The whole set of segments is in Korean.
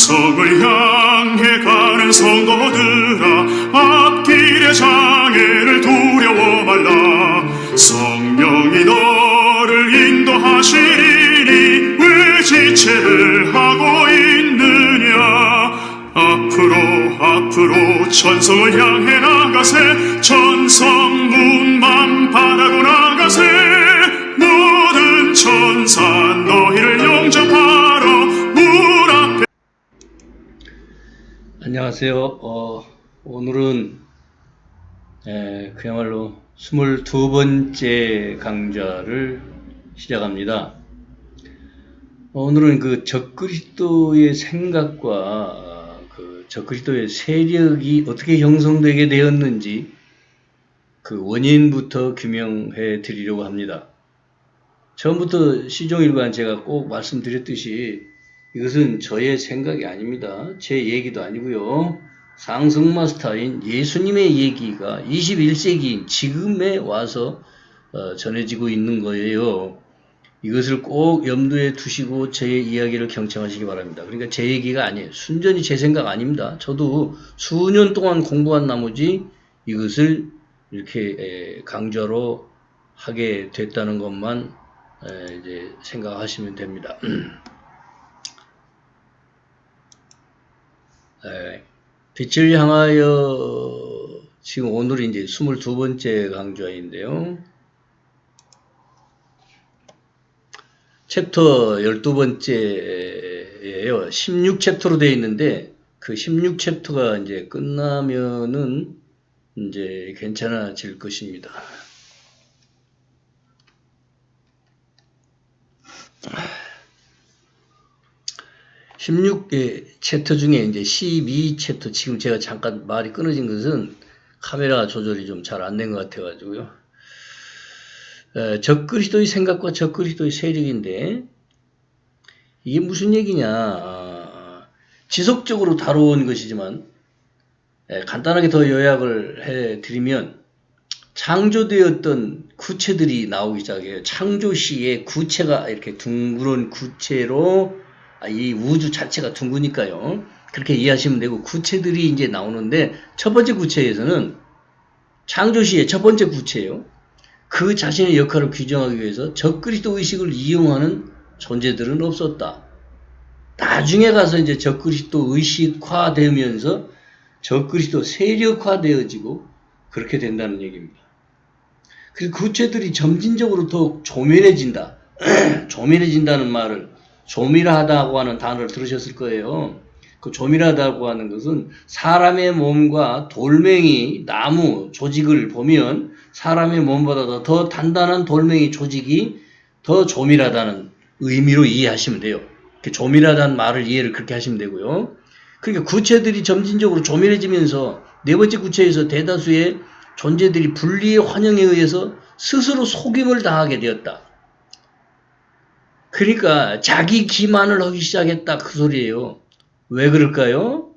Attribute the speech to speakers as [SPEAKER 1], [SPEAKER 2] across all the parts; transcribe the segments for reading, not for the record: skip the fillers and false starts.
[SPEAKER 1] 천성을 향해 가는 성도들아, 앞길의 장애를 두려워 말라. 성령이 너를 인도하시리니 왜 지체를 하고 있느냐. 앞으로 천성을 향해 나가세. 천성문만 바라고 나가세. 모든 천사 너희를 영접하러 문 앞에.
[SPEAKER 2] 안녕하세요. 오늘은 그야말로 22번째 강좌를 시작합니다. 오늘은 그 적그리스도의 생각과 그 적그리스도의 세력이 어떻게 형성되게 되었는지 그 원인부터 규명해 드리려고 합니다. 처음부터 시종일관 제가 꼭 말씀드렸듯이 이것은 저의 생각이 아닙니다. 제 얘기도 아니고요. 상승마스터인 예수님의 얘기가 21세기인 지금에 와서 전해지고 있는 거예요. 이것을 꼭 염두에 두시고 제 이야기를 경청하시기 바랍니다. 그러니까 제 얘기가 아니에요. 순전히 제 생각 아닙니다. 저도 수년 동안 공부한 나머지 이것을 이렇게 강좌로 하게 됐다는 것만 이제 생각하시면 됩니다. 빛을 향하여 지금 오늘 이제 22번째 강좌인데요. 챕터 12번째예요. 16챕터로 되어 있는데 그 16챕터가 이제 끝나면은 이제 괜찮아질 것입니다. 16챕터 중에 이제 12챕터, 지금 제가 잠깐 말이 끊어진 것은 카메라 조절이 좀 잘 안 된 것 같아가지고요. 적그리스도의 생각과 적그리스도의 세력인데, 이게 무슨 얘기냐. 지속적으로 다뤄온 것이지만, 간단하게 더 요약을 해드리면, 창조되었던 구체들이 나오기 시작해요. 창조 시에 구체가 이렇게 둥그런 구체로, 이 우주 자체가 둥그니까요. 그렇게 이해하시면 되고, 구체들이 이제 나오는데, 첫 번째 구체에서는 창조시의 첫 번째 구체예요. 그 자신의 역할을 규정하기 위해서 적그리스도 의식을 이용하는 존재들은 없었다. 나중에 가서 이제 적그리스도 의식화되면서 적그리스도 세력화되어지고 그렇게 된다는 얘기입니다. 그래서 구체들이 점진적으로 더욱 조밀해진다. 조밀해진다는 말을 조밀하다고 하는 단어를 들으셨을 거예요. 그 조밀하다고 하는 것은 사람의 몸과 돌멩이, 나무 조직을 보면 사람의 몸보다 더 단단한 돌멩이 조직이 더 조밀하다는 의미로 이해하시면 돼요. 조밀하다는 말을 이해를 그렇게 하시면 되고요. 그러니까 구체들이 점진적으로 조밀해지면서 네 번째 구체에서 대다수의 존재들이 분리의 환영에 의해서 스스로 속임을 당하게 되었다. 그러니까 자기 기만을 하기 시작했다, 그 소리예요. 왜 그럴까요?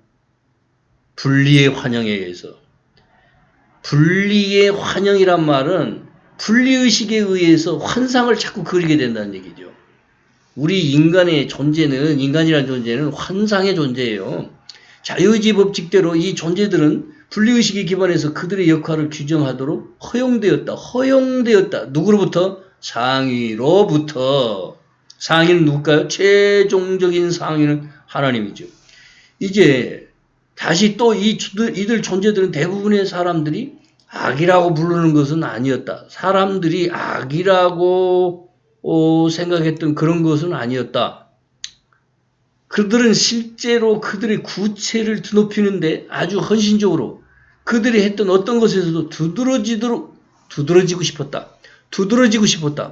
[SPEAKER 2] 분리의 환영에 의해서. 분리의 환영이란 말은 분리의식에 의해서 환상을 자꾸 그리게 된다는 얘기죠. 우리 인간의 존재는, 인간이라는 존재는 환상의 존재예요. 자유의지 법칙대로 이 존재들은 분리의식에 기반해서 그들의 역할을 규정하도록 허용되었다. 누구로부터? 상위로부터. 상위는 누굴까요? 최종적인 상위는 하나님이죠. 이제 다시 또 이들 존재들은 대부분의 사람들이 악이라고 부르는 것은 아니었다. 사람들이 악이라고 생각했던 그런 것은 아니었다. 그들은 실제로 그들의 구체를 드높이는데 아주 헌신적으로 그들이 했던 어떤 것에서도 두드러지고 싶었다.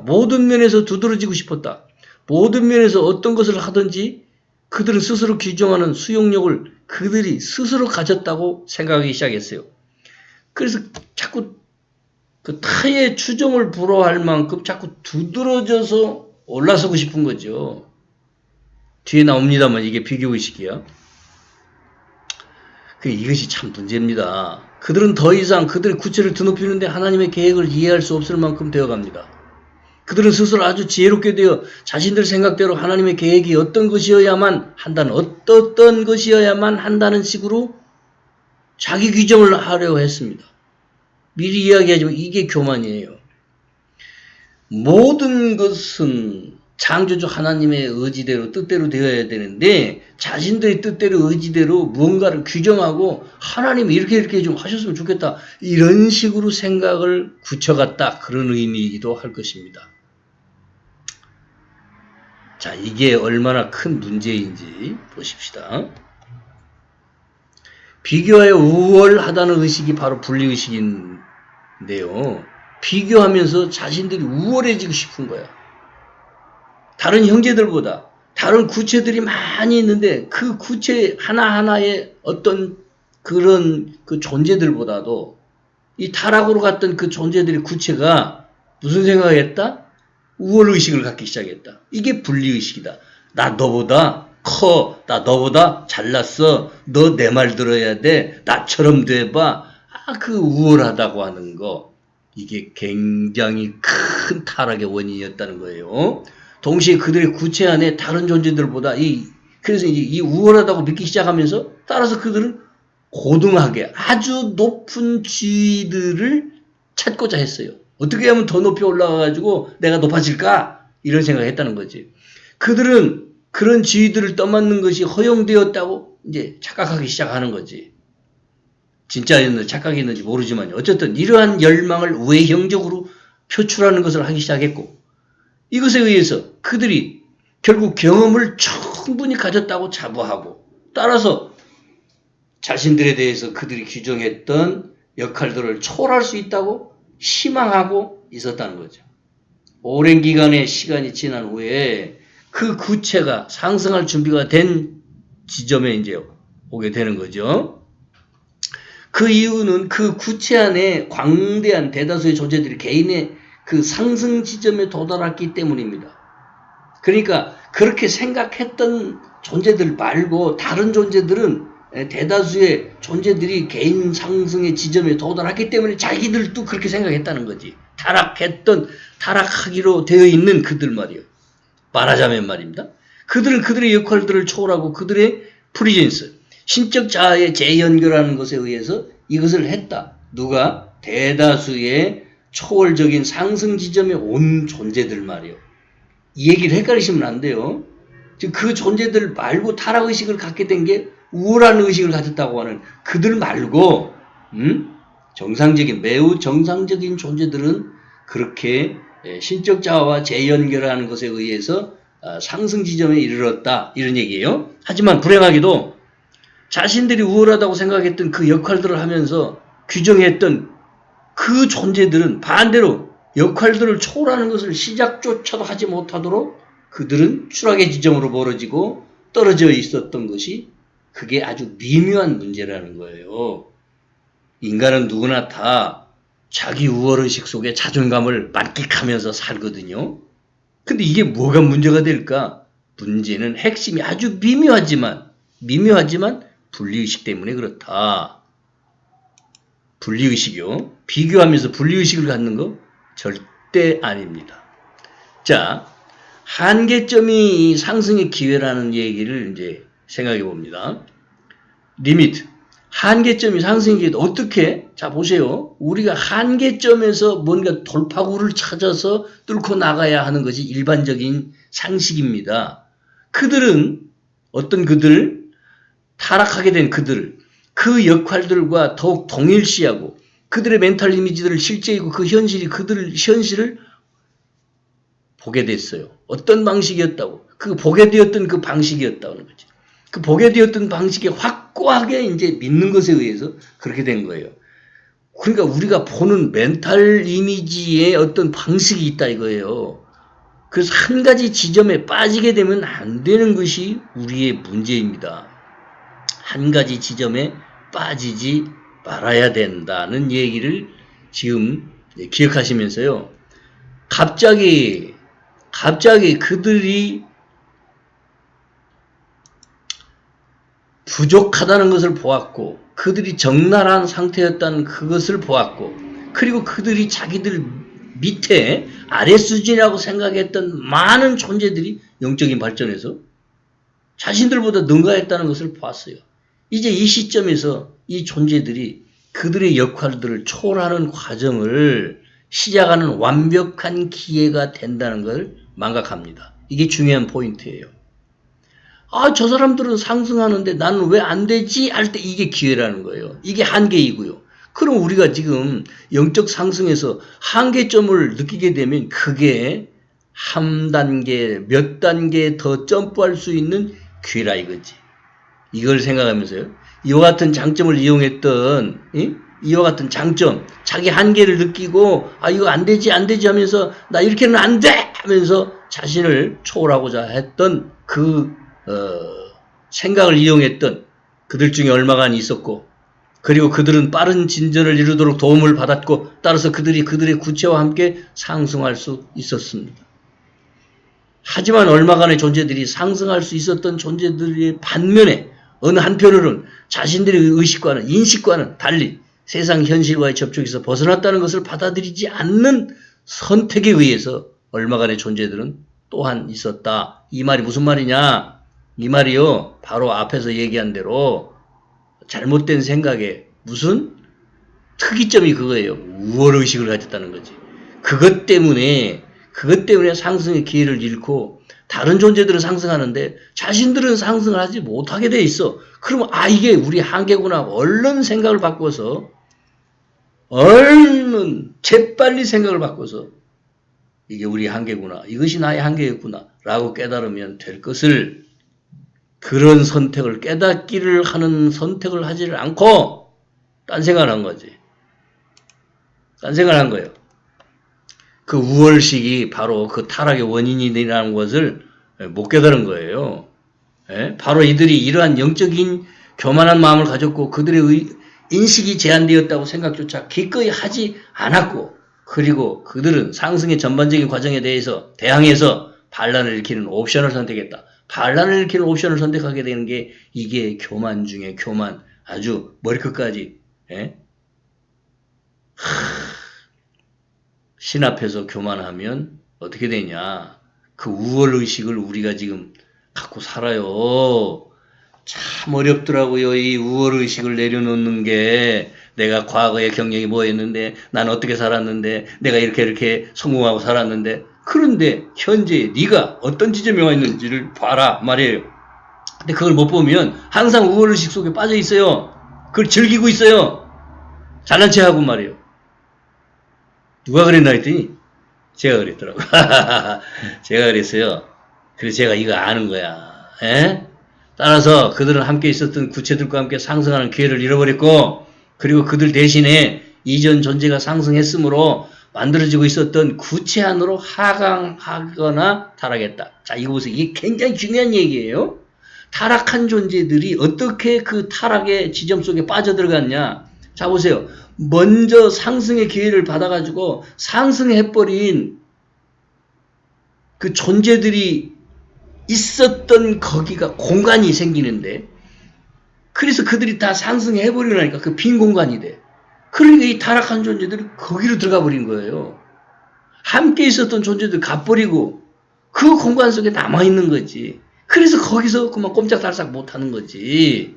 [SPEAKER 2] 모든 면에서 두드러지고 싶었다. 모든 면에서 어떤 것을 하든지 그들은 스스로 규정하는 수용력을 그들이 스스로 가졌다고 생각하기 시작했어요. 그래서 자꾸 그 타의 추종을 불허할 만큼 자꾸 두드러져서 올라서고 싶은 거죠. 뒤에 나옵니다만 이게 비교의식이야. 이것이 참 문제입니다. 그들은 더 이상 그들의 구체를 드높이는데 하나님의 계획을 이해할 수 없을 만큼 되어갑니다. 그들은 스스로 아주 지혜롭게 되어 자신들 생각대로 하나님의 계획이 어떤 것이어야만 한다는, 어떤 것이어야만 한다는 식으로 자기 규정을 하려고 했습니다. 미리 이야기하지만 이게 교만이에요. 모든 것은 창조주 하나님의 의지대로 뜻대로 되어야 되는데 자신들의 뜻대로 의지대로 무언가를 규정하고 하나님이 이렇게 좀 하셨으면 좋겠다 이런 식으로 생각을 굳혀갔다 그런 의미이기도 할 것입니다. 자, 이게 얼마나 큰 문제인지 보십시다. 비교하여 우월하다는 의식이 바로 분리의식인데요. 비교하면서 자신들이 우월해지고 싶은 거야. 다른 형제들보다 다른 구체들이 많이 있는데 그 구체 하나하나의 어떤 그런 그 존재들보다도 이 타락으로 갔던 그 존재들의 구체가 무슨 생각을 했다? 우월의식을 갖기 시작했다. 이게 분리의식이다. 나 너보다 커. 나 너보다 잘났어. 너 내 말 들어야 돼. 나처럼 돼봐. 그 우월하다고 하는 거. 이게 굉장히 큰 타락의 원인이었다는 거예요. 동시에 그들의 구체 안에 다른 존재들보다 그래서 이 우월하다고 믿기 시작하면서 따라서 그들은 고등하게 아주 높은 지위들을 찾고자 했어요. 어떻게 하면 더 높이 올라가가지고 내가 높아질까? 이런 생각을 했다는 거지. 그들은 그런 지위들을 떠맡는 것이 허용되었다고 이제 착각하기 시작하는 거지. 진짜였는지 착각했는지 모르지만 어쨌든 이러한 열망을 외형적으로 표출하는 것을 하기 시작했고 이것에 의해서 그들이 결국 경험을 충분히 가졌다고 자부하고 따라서 자신들에 대해서 그들이 규정했던 역할들을 초월할 수 있다고 희망하고 있었다는 거죠. 오랜 기간의 시간이 지난 후에 그 구체가 상승할 준비가 된 지점에 이제 오게 되는 거죠. 그 이유는 그 구체 안에 광대한 대다수의 존재들이 개인의 그 상승 지점에 도달했기 때문입니다. 그러니까 그렇게 생각했던 존재들 말고 다른 존재들은 대다수의 존재들이 개인 상승의 지점에 도달했기 때문에 자기들도 그렇게 생각했다는 거지. 타락하기로 되어 있는 그들 말이요. 말하자면 말입니다. 그들은 그들의 역할들을 초월하고 그들의 프리젠스, 신적 자아에 재연결하는 것에 의해서 이것을 했다. 누가? 대다수의 초월적인 상승 지점에 온 존재들 말이요. 이 얘기를 헷갈리시면 안 돼요. 즉 그 존재들 말고 타락의식을 갖게 된 게 우월한 의식을 가졌다고 하는 그들 말고 정상적인 매우 정상적인 존재들은 그렇게 신적 자아와 재연결하는 것에 의해서 상승 지점에 이르렀다 이런 얘기예요. 하지만 불행하게도 자신들이 우월하다고 생각했던 그 역할들을 하면서 규정했던 그 존재들은 반대로 역할들을 초월하는 것을 시작조차도 하지 못하도록 그들은 추락의 지점으로 멀어지고 떨어져 있었던 것이 그게 아주 미묘한 문제라는 거예요. 인간은 누구나 다 자기 우월의식 속에 자존감을 만끽하면서 살거든요. 근데 이게 뭐가 문제가 될까? 문제는 핵심이 아주 미묘하지만 분리의식 때문에 그렇다. 분리의식이요. 비교하면서 분리의식을 갖는 거 절대 아닙니다. 자, 한계점이 상승의 기회라는 얘기를 이제 생각해 봅니다. 리미트. 한계점이 상승의 기회 어떻게? 자, 보세요. 우리가 한계점에서 뭔가 돌파구를 찾아서 뚫고 나가야 하는 것이 일반적인 상식입니다. 그들은 타락하게 된 그 역할들과 더욱 동일시하고 그들의 멘탈 이미지들을 실제이고 그 현실이 그들의 현실을 보게 됐어요. 어떤 방식이었다고? 그 보게 되었던 그 방식이었다는 거지. 그 보게 되었던 방식에 확고하게 이제 믿는 것에 의해서 그렇게 된 거예요. 그러니까 우리가 보는 멘탈 이미지에 어떤 방식이 있다 이거예요. 그래서 한 가지 지점에 빠지게 되면 안 되는 것이 우리의 문제입니다. 한 가지 지점에 빠지지 말아야 된다는 얘기를 지금 기억하시면서요. 갑자기 그들이 부족하다는 것을 보았고 그들이 적나라한 상태였다는 그것을 보았고 그리고 그들이 자기들 밑에 아래 수준이라고 생각했던 많은 존재들이 영적인 발전에서 자신들보다 능가했다는 것을 봤어요. 이제 이 시점에서 이 존재들이 그들의 역할들을 초월하는 과정을 시작하는 완벽한 기회가 된다는 걸 망각합니다. 이게 중요한 포인트예요. 아, 저 사람들은 상승하는데 나는 왜 안 되지? 할 때 이게 기회라는 거예요. 이게 한계이고요. 그럼 우리가 지금 영적 상승에서 한계점을 느끼게 되면 그게 한 단계, 몇 단계 더 점프할 수 있는 기회라 이거지. 이걸 생각하면서요. 이와 같은 장점을 이용했던, 이와 같은 장점, 자기 한계를 느끼고, 아, 이거 안 되지 하면서, 나 이렇게는 안 돼! 하면서 자신을 초월하고자 했던 생각을 이용했던 그들 중에 얼마간 있었고, 그리고 그들은 빠른 진전을 이루도록 도움을 받았고, 따라서 그들이 그들의 구체와 함께 상승할 수 있었습니다. 하지만 얼마간의 존재들이 상승할 수 있었던 존재들의 반면에 어느 한편으로는 자신들의 의식과는 인식과는 달리 세상 현실과의 접촉에서 벗어났다는 것을 받아들이지 않는 선택에 의해서 얼마간의 존재들은 또한 있었다. 이 말이 무슨 말이냐? 이 말이요, 바로 앞에서 얘기한 대로 잘못된 생각에 무슨 특이점이 그거예요. 우월의식을 가졌다는 거지. 그것 때문에 상승의 기회를 잃고 다른 존재들은 상승하는데 자신들은 상승을 하지 못하게 돼 있어. 그러면 아, 이게 우리 한계구나. 얼른 생각을 바꿔서 얼른 재빨리 생각을 바꿔서 이게 우리 한계구나. 이것이 나의 한계였구나. 라고 깨달으면 될 것을, 그런 선택을 깨닫기를 하는 선택을 하지를 않고 딴 생각을 한 거지. 딴 생각을 한 거예요. 그 우월식이 바로 그 타락의 원인이라는 것을 못 깨달은 거예요. 바로 이들이 이러한 영적인 교만한 마음을 가졌고 그들의 인식이 제한되었다고 생각조차 기꺼이 하지 않았고, 그리고 그들은 상승의 전반적인 과정에 대항해서 반란을 일으키는 옵션을 선택했다. 반란을 일으키는 옵션을 선택하게 되는 게 이게 교만 중에 교만, 아주 머리끝까지 신 앞에서 교만하면 어떻게 되냐. 그 우월의식을 우리가 지금 갖고 살아요. 참 어렵더라고요. 이 우월의식을 내려놓는 게. 내가 과거의 경력이 뭐였는데, 난 어떻게 살았는데, 내가 이렇게 성공하고 살았는데, 그런데 현재 네가 어떤 지점에 와 있는지를 봐라 말이에요. 근데 그걸 못 보면 항상 우월의식 속에 빠져 있어요. 그걸 즐기고 있어요. 잘난 체하고 말이에요. 누가 그랬나 했더니 제가 그랬더라고요. 제가 그랬어요. 그래서 제가 이거 아는 거야. 따라서 그들은 함께 있었던 구체들과 함께 상승하는 기회를 잃어버렸고, 그리고 그들 대신에 이전 존재가 상승했으므로 만들어지고 있었던 구체 안으로 하강하거나 타락했다. 자, 이거 보세요. 이게 굉장히 중요한 얘기예요. 타락한 존재들이 어떻게 그 타락의 지점 속에 빠져들어갔냐. 자, 보세요. 먼저 상승의 기회를 받아가지고 상승해버린 그 존재들이 있었던 거기가 공간이 생기는데, 그래서 그들이 다 상승해버리고 나니까 그 빈 공간이 돼. 그러니까 이 타락한 존재들이 거기로 들어가 버린 거예요. 함께 있었던 존재들 가버리고 그 공간 속에 남아있는 거지. 그래서 거기서 그만 꼼짝달싹 못하는 거지.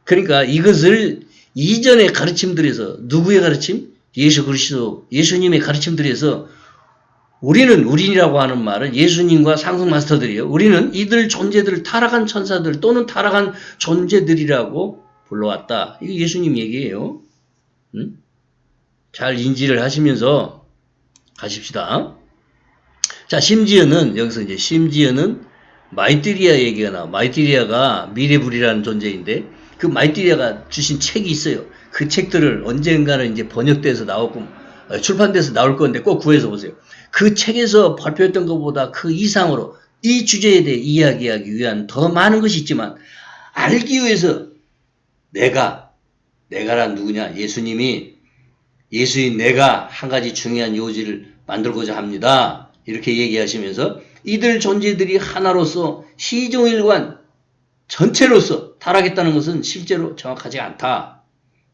[SPEAKER 2] 그러니까 이것을 이전의 가르침들에서, 누구의 가르침? 예수 그리스도, 예수님의 가르침들에서 우리라고 하는 말은 예수님과 상승 마스터들이에요. 우리는 이들 존재들을 타락한 천사들 또는 타락한 존재들이라고 불러왔다. 이거 예수님 얘기예요. 잘 인지를 하시면서 가십시다. 자, 심지어는 마이티리아 얘기가 나와. 마이티리아가 미레불이라는 존재인데, 그 마이티리아가 주신 책이 있어요. 그 책들을 언젠가는 이제 번역돼서 나오고 출판돼서 나올 건데 꼭 구해서 보세요. 그 책에서 발표했던 것보다 그 이상으로 이 주제에 대해 이야기하기 위한 더 많은 것이 있지만, 알기 위해서 내가란 누구냐? 예수인 내가 한 가지 중요한 요지를 만들고자 합니다. 이렇게 얘기하시면서 이들 존재들이 하나로서 시종일관 전체로서 타락했다는 것은 실제로 정확하지 않다.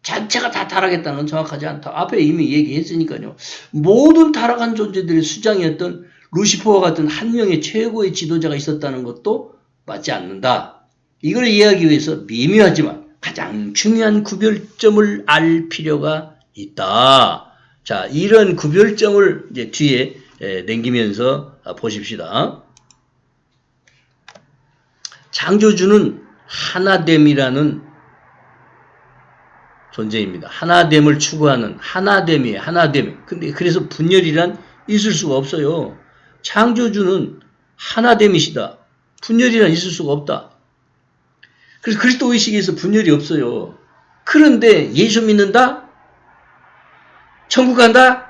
[SPEAKER 2] 자체가 다 타락했다는 건 정확하지 않다. 앞에 이미 얘기했으니까요. 모든 타락한 존재들의 수장이었던 루시퍼와 같은 한 명의 최고의 지도자가 있었다는 것도 맞지 않는다. 이걸 이해하기 위해서 미묘하지만 가장 중요한 구별점을 알 필요가 있다. 자, 이런 구별점을 이제 뒤에 남기면서 보십시다. 창조주는 하나됨이라는 존재입니다. 하나됨을 추구하는 하나됨이에요. 하나됨. 근데 그래서 분열이란 있을 수가 없어요. 창조주는 하나됨이시다. 분열이란 있을 수가 없다. 그래서 그리스도 의식에서 분열이 없어요. 그런데 예수 믿는다? 천국 간다?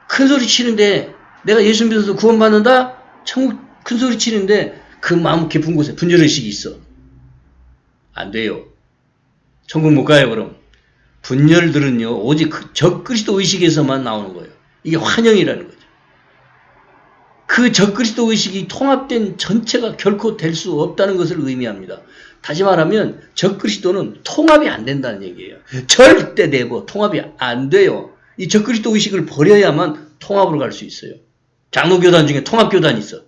[SPEAKER 2] 큰 소리 치는데 내가 예수 믿어서 구원받는다? 천국 큰 소리 치는데 그 마음 깊은 곳에 분열의식이 있어. 안 돼요. 천국 못 가요 그럼. 분열들은요 오직 그 적그리스도 의식에서만 나오는 거예요. 이게 환영이라는 거죠. 그 적그리스도 의식이 통합된 전체가 결코 될 수 없다는 것을 의미합니다. 다시 말하면 적그리스도는 통합이 안 된다는 얘기예요. 절대 내고 통합이 안 돼요. 이 적그리스도 의식을 버려야만 통합으로 갈 수 있어요. 장로교단 중에 통합교단이 있어.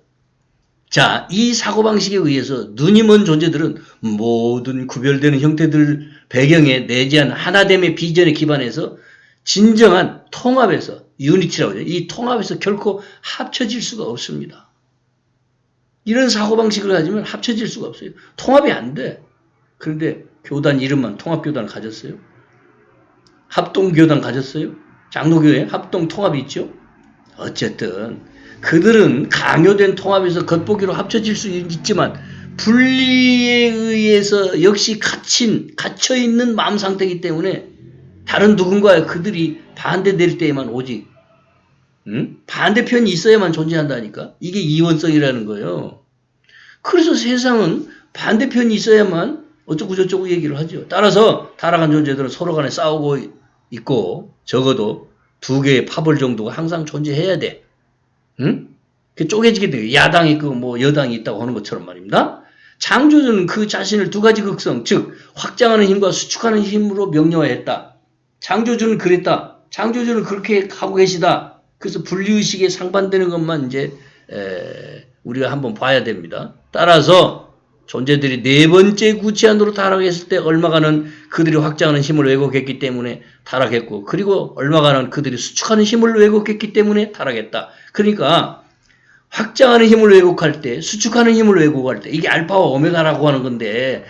[SPEAKER 2] 자, 이 사고방식에 의해서 눈이 먼 존재들은 모든 구별되는 형태들 배경에 내재한 하나됨의 비전에 기반해서 진정한 통합에서 유니티라고 해요. 이 통합에서 결코 합쳐질 수가 없습니다. 이런 사고방식을 가지면 합쳐질 수가 없어요. 통합이 안 돼. 그런데 교단 이름만 통합교단을 가졌어요. 합동교단 가졌어요. 장로교회 합동통합이 있죠. 어쨌든 그들은 강요된 통합에서 겉보기로 합쳐질 수 있지만 분리에 의해서 역시 갇혀있는 마음 상태이기 때문에 다른 누군가에 그들이 반대될 때에만 오직 반대편이 있어야만 존재한다니까. 이게 이원성이라는 거예요. 그래서 세상은 반대편이 있어야만 어쩌고 저쩌고 얘기를 하죠. 따라서 타락한 존재들은 서로 간에 싸우고 있고 적어도 두 개의 파벌 정도가 항상 존재해야 돼. 응? 쪼개지게 돼요. 야당이 있고 뭐 여당이 있다고 하는 것처럼 말입니다. 창조주는 그 자신을 두 가지 극성, 즉 확장하는 힘과 수축하는 힘으로 명료화했다. 창조주는 그랬다. 창조주는 그렇게 하고 계시다. 그래서 분리의식에 상반되는 것만 이제 우리가 한번 봐야 됩니다. 따라서 존재들이 네 번째 구체안으로 타락했을 때 얼마간은 그들이 확장하는 힘을 왜곡했기 때문에 타락했고 그리고 얼마간은 그들이 수축하는 힘을 왜곡했기 때문에 타락했다. 그러니까 확장하는 힘을 왜곡할 때 수축하는 힘을 왜곡할 때 이게 알파와 오메가라고 하는 건데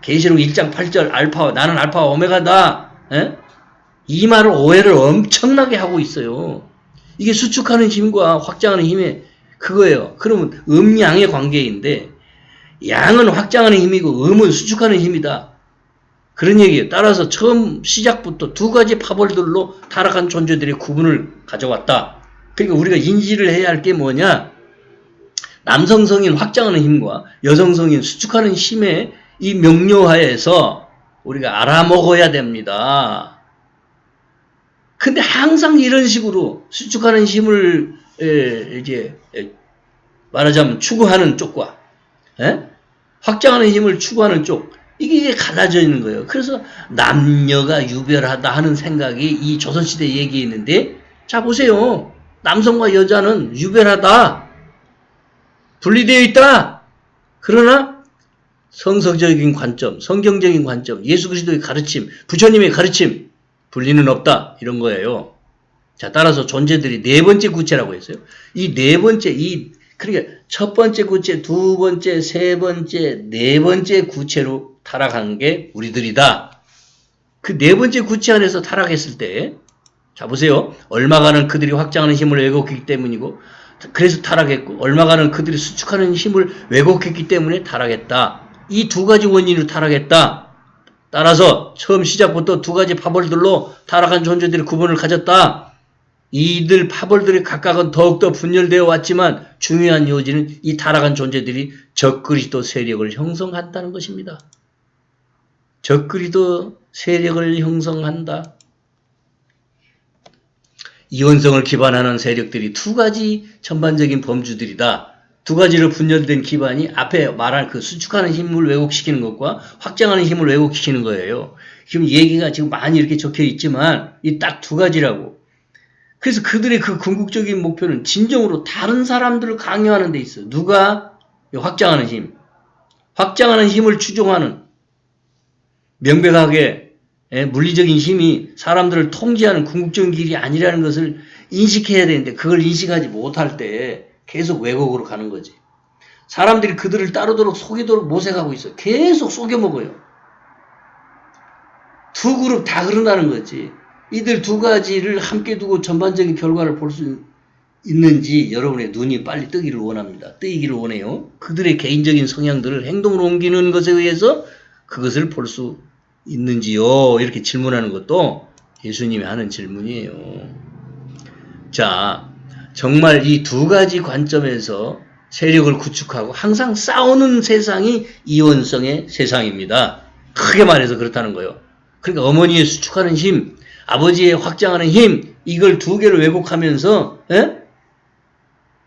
[SPEAKER 2] 계시록 1장 8절 알파와 나는 알파와 오메가다. 이 말을 오해를 엄청나게 하고 있어요. 이게 수축하는 힘과 확장하는 힘의 그거예요. 그러면 음양의 관계인데 양은 확장하는 힘이고 음은 수축하는 힘이다. 그런 얘기예요. 따라서 처음 시작부터 두 가지 파벌들로 타락한 존재들의 구분을 가져왔다. 그러니까 우리가 인지를 해야 할 게 뭐냐? 남성성인 확장하는 힘과 여성성인 수축하는 힘의 이 명료하에서 우리가 알아먹어야 됩니다. 근데 항상 이런 식으로 수축하는 힘을 이제 말하자면 추구하는 쪽과 확장하는 힘을 추구하는 쪽 이게 갈라져 있는 거예요. 그래서 남녀가 유별하다 하는 생각이 이 조선시대에 얘기했는데 자 보세요. 남성과 여자는 유별하다. 분리되어 있다. 그러나 성서적인 관점, 성경적인 관점, 예수 그리스도의 가르침, 부처님의 가르침 분리는 없다. 이런 거예요. 자 따라서 존재들이 네 번째 구체라고 했어요. 이 네 번째 그러니까 첫 번째 구체, 두 번째, 세 번째, 네 번째 구체로 타락한 게 우리들이다. 그 네 번째 구체 안에서 타락했을 때, 자 보세요. 얼마간은 그들이 확장하는 힘을 왜곡했기 때문이고, 그래서 타락했고, 얼마간은 그들이 수축하는 힘을 왜곡했기 때문에 타락했다. 이 두 가지 원인으로 타락했다. 따라서 처음 시작부터 두 가지 파벌들로 타락한 존재들의 구분을 가졌다. 이들 파벌들의 각각은 더욱더 분열되어 왔지만 중요한 요지는 이 타락한 존재들이 적그리스도 세력을 형성한다는 것입니다. 적그리스도 세력을 형성한다. 이원성을 기반하는 세력들이 두 가지 전반적인 범주들이다. 두 가지로 분열된 기반이 앞에 말한 그 수축하는 힘을 왜곡시키는 것과 확장하는 힘을 왜곡시키는 거예요. 지금 얘기가 지금 많이 이렇게 적혀 있지만 이 딱 두 가지라고. 그래서 그들의 그 궁극적인 목표는 진정으로 다른 사람들을 강요하는 데 있어. 누가? 확장하는 힘. 확장하는 힘을 추종하는 명백하게 물리적인 힘이 사람들을 통제하는 궁극적인 길이 아니라는 것을 인식해야 되는데 그걸 인식하지 못할 때 계속 왜곡으로 가는 거지. 사람들이 그들을 따르도록 속이도록 모색하고 있어. 계속 속여먹어요. 두 그룹 다 그런다는 거지. 이들 두 가지를 함께 두고 전반적인 결과를 볼 수 있는지 여러분의 눈이 빨리 뜨기를 원합니다. 뜨이기를 원해요. 그들의 개인적인 성향들을 행동으로 옮기는 것에 의해서 그것을 볼 수 있는지요? 이렇게 질문하는 것도 예수님이 하는 질문이에요. 자, 정말 이 두 가지 관점에서 세력을 구축하고 항상 싸우는 세상이 이원성의 세상입니다. 크게 말해서 그렇다는 거예요. 그러니까 어머니의 수축하는 힘, 아버지의 확장하는 힘, 이걸 두 개를 왜곡하면서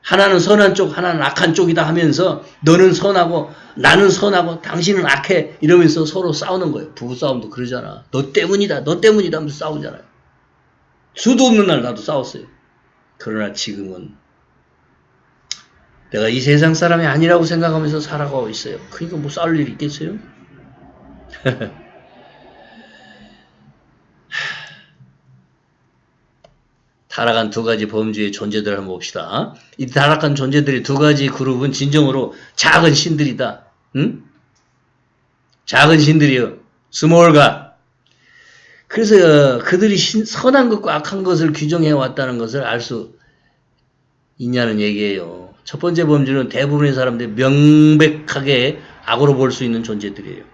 [SPEAKER 2] 하나는 선한 쪽, 하나는 악한 쪽이다 하면서 너는 선하고 나는 선하고 당신은 악해 이러면서 서로 싸우는 거예요. 부부싸움도 그러잖아. 너 때문이다 하면서 싸우잖아요. 수도 없는 날 나도 싸웠어요. 그러나 지금은 내가 이 세상 사람이 아니라고 생각하면서 살아가고 있어요. 그러니까 뭐 싸울 일이 있겠어요? 타락한 두 가지 범주의 존재들을 한번 봅시다. 이 타락한 존재들의 두 가지 그룹은 진정으로 작은 신들이다. 응? 작은 신들이요. 스몰 갓. 그래서 그들이 선한 것과 악한 것을 규정해 왔다는 것을 알 수 있냐는 얘기예요. 첫 번째 범주는 대부분의 사람들이 명백하게 악으로 볼 수 있는 존재들이에요.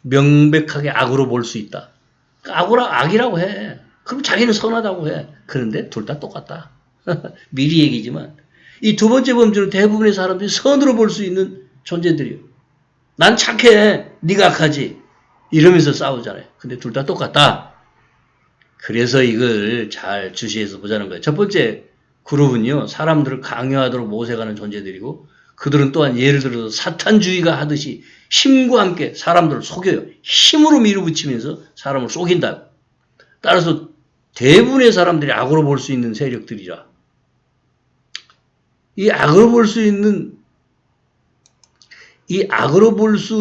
[SPEAKER 2] 명백하게 악으로 볼 수 있다. 악이라고 해. 그럼 자기는 선하다고 해. 그런데 둘 다 똑같다. 미리 얘기지만 이 두 번째 범주는 대부분의 사람들이 선으로 볼 수 있는 존재들이에요. 난 착해. 네가 악하지. 이러면서 싸우잖아요. 근데 둘 다 똑같다. 그래서 이걸 잘 주시해서 보자는 거예요. 첫 번째 그룹은요. 사람들을 강요하도록 모색하는 존재들이고 그들은 또한 예를 들어서 사탄주의가 하듯이 힘과 함께 사람들을 속여요. 힘으로 밀어붙이면서 사람을 속인다. 따라서 대부분의 사람들이 악으로 볼 수 있는 세력들이라. 이 악으로 볼 수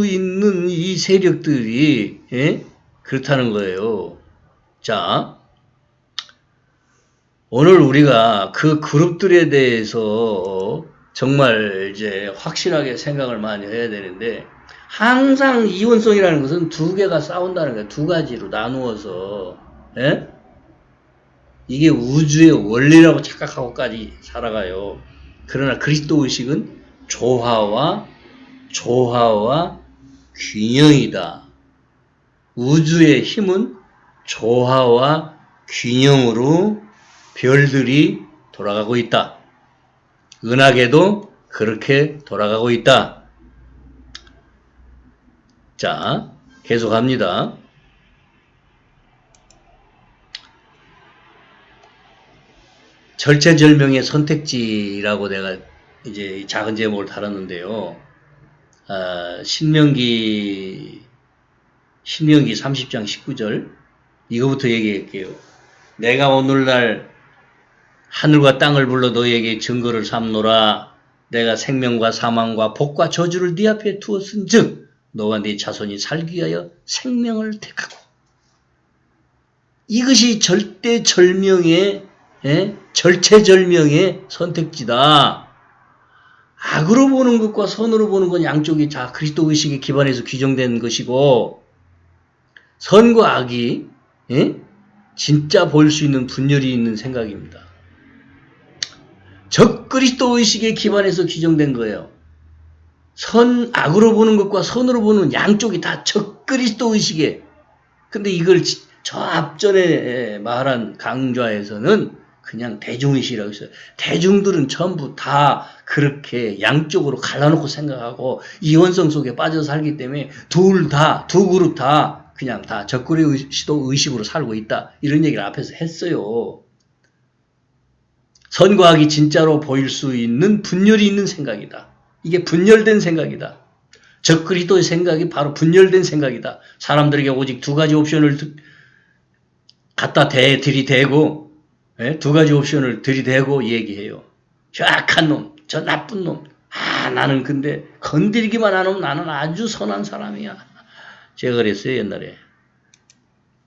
[SPEAKER 2] 있는 이 세력들이 그렇다는 거예요. 자, 오늘 우리가 그 그룹들에 대해서 정말 이제 확실하게 생각을 많이 해야 되는데 항상 이원성이라는 것은 두 개가 싸운다는 거예요. 두 가지로 나누어서 이게 우주의 원리라고 착각하고까지 살아가요. 그러나 그리스도 의식은 조화와 균형이다. 우주의 힘은 조화와 균형으로 별들이 돌아가고 있다. 은하계도 그렇게 돌아가고 있다. 자, 계속합니다. 절체절명의 선택지라고 내가 이제 작은 제목을 달았는데요. 신명기 30장 19절 이거부터 얘기할게요. 내가 오늘날 하늘과 땅을 불러 너에게 증거를 삼노라. 내가 생명과 사망과 복과 저주를 네 앞에 두었은즉 너와 네 자손이 살기 위하여 생명을 택하고. 이것이 절체절명의 선택지다. 악으로 보는 것과 선으로 보는 건 양쪽이 다 그리스도 의식에 기반해서 규정된 것이고 선과 악이 진짜 볼 수 있는 분열이 있는 생각입니다. 적그리스도 의식에 기반해서 규정된 거예요. 악으로 보는 것과 선으로 보는 양쪽이 다 적그리스도 의식에. 근데 이걸 저 앞전에 말한 강좌에서는 그냥 대중의식이라고 했어요. 대중들은 전부 다 그렇게 양쪽으로 갈라놓고 생각하고 이원성 속에 빠져 살기 때문에 두 그룹 다 그냥 다 적그리스도 의식으로 살고 있다. 이런 얘기를 앞에서 했어요. 선과 악이 진짜로 보일 수 있는 분열이 있는 생각이다. 이게 분열된 생각이다. 적그리스도의 생각이 바로 분열된 생각이다. 사람들에게 오직 두 가지 옵션을 갖다 들이대고, 예? 두 가지 옵션을 들이대고 얘기해요. 저 악한 놈, 저 나쁜 놈. 나는 근데 건드리기만 하면 나는 아주 선한 사람이야. 제가 그랬어요, 옛날에.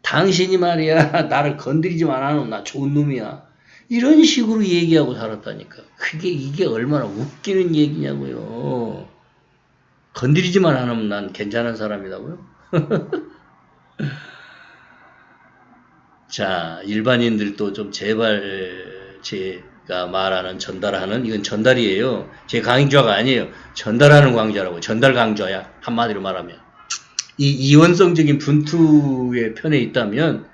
[SPEAKER 2] 당신이 말이야, 나를 건드리지만 않으면 나 좋은 놈이야. 이런 식으로 얘기하고 살았다니까. 이게 얼마나 웃기는 얘기냐고요. 건드리지만 않으면 난 괜찮은 사람이라고요? 자, 일반인들도 좀 제발 제가 말하는 전달하는 이건 전달이에요. 제 강좌가 아니에요. 전달하는 강좌라고. 전달 강좌야. 한마디로 말하면. 이 이원성적인 분투의 편에 있다면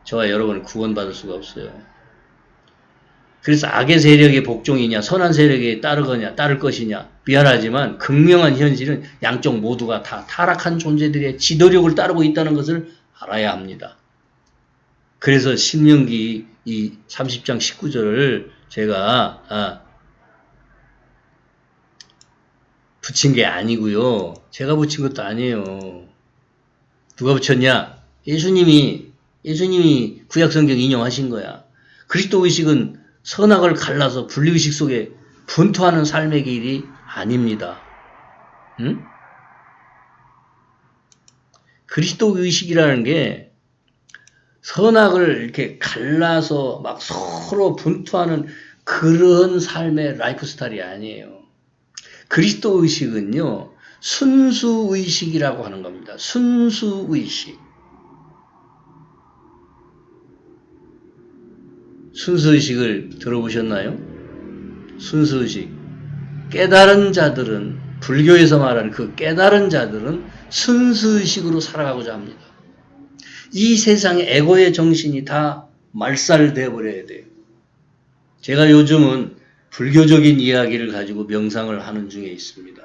[SPEAKER 2] 저와 여러분은 구원받을 수가 없어요. 그래서 악의 세력의 복종이냐 선한 세력에 따를 것이냐 미안하지만 극명한 현실은 양쪽 모두가 다 타락한 존재들의 지도력을 따르고 있다는 것을 알아야 합니다. 그래서 신명기 이 30장 19절을 제가 붙인 게 아니고요. 제가 붙인 것도 아니에요. 누가 붙였냐? 예수님이 구약성경 인용하신 거야. 그리스도 의식은 선악을 갈라서 분리의식 속에 분투하는 삶의 길이 아닙니다. 응? 그리스도 의식이라는 게 선악을 이렇게 갈라서 막 서로 분투하는 그런 삶의 라이프 스타일이 아니에요. 그리스도 의식은요, 순수 의식이라고 하는 겁니다. 순수 의식. 순수의식을 들어보셨나요? 순수의식. 깨달은 자들은, 불교에서 말하는 그 깨달은 자들은 순수의식으로 살아가고자 합니다. 이 세상에 에고의 정신이 다 말살되어 버려야 돼요. 제가 요즘은 불교적인 이야기를 가지고 명상을 하는 중에 있습니다.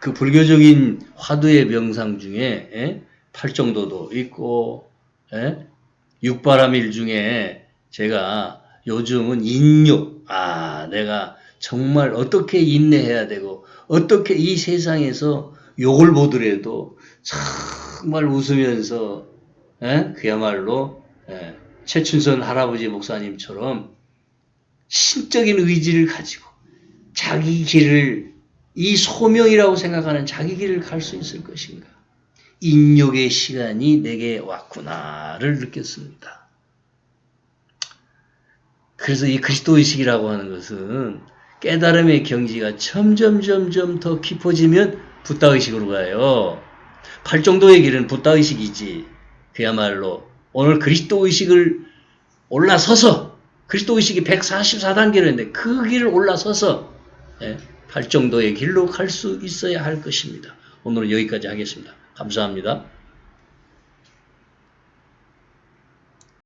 [SPEAKER 2] 그 불교적인 화두의 명상 중에 팔정도도 있고 육바라밀 중에 제가 요즘은 인욕, 내가 정말 어떻게 인내해야 되고 어떻게 이 세상에서 욕을 보더라도 정말 웃으면서 그야말로 최춘선 할아버지 목사님처럼 신적인 의지를 가지고 자기 길을 이 소명이라고 생각하는 자기 길을 갈 수 있을 것인가. 인욕의 시간이 내게 왔구나를 느꼈습니다. 그래서 이 그리스도의식이라고 하는 것은 깨달음의 경지가 점점 더 깊어지면 붓다의식으로 가요. 팔정도의 길은 붓다의식이지. 그야말로 오늘 그리스도의식을 올라서서 그리스도의식이 144단계였는데 그 길을 올라서서 팔정도의 길로 갈 수 있어야 할 것입니다. 오늘은 여기까지 하겠습니다. 감사합니다.